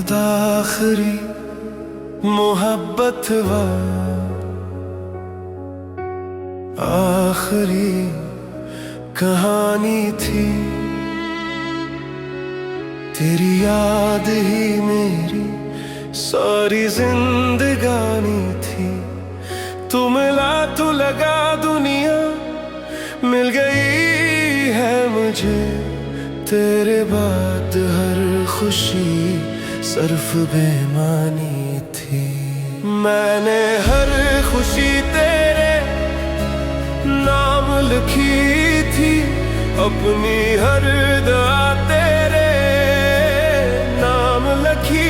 आखिरी मोहब्बत वा आखिरी कहानी थी, तेरी याद ही मेरी सारी जिंदगानी थी। तू मिला तो लगा दुनिया मिल गई है मुझे, तेरे बाद हर खुशी सिर्फ बेमानी थी। मैंने हर खुशी तेरे नाम लिखी थी, अपनी हर दुआ तेरे नाम लिखी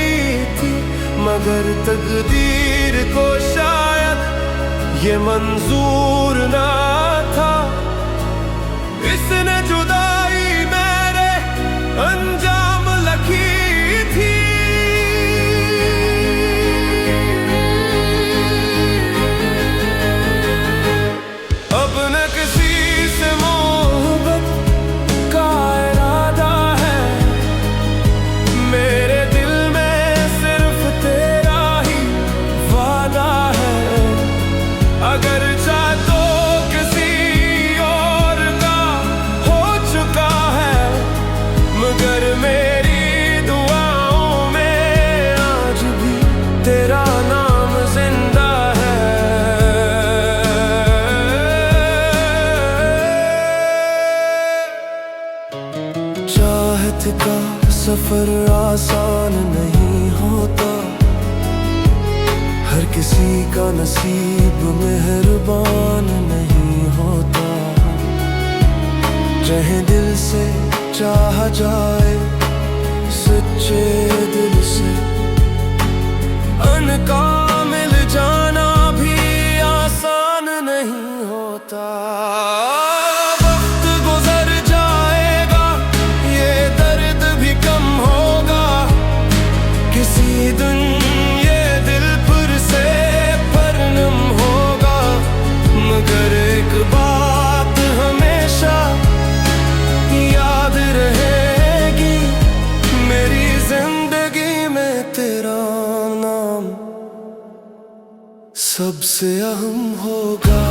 थी, मगर तकदीर को शायद ये मंजूर ना था। इसने जुदाई मेरे अंजाम लिखी थी। अब न किसी से मोहब्बत का इरादा है, मेरे दिल में सिर्फ तेरा ही वादा है। अगर चाहे तो किसी और का हो चुका है, मगर मेरी दुआओं में आज भी तेरा नाम जिंदा है। चाहत का सफर आसान नहीं होता, हर किसी का नसीब मेहरबान नहीं होता। चाहे दिल से चाहा जाए सच्चे दिल से, अनकामिल जाना भी आसान नहीं होता। वक्त गुजर जाएगा, ये दर्द भी कम होगा, किसी दिन ये दिल फिर से परनम होगा। मगर एक बात हमेशा याद रहेगी, मेरी जिंदगी में तेरा नाम सबसे अहम होगा।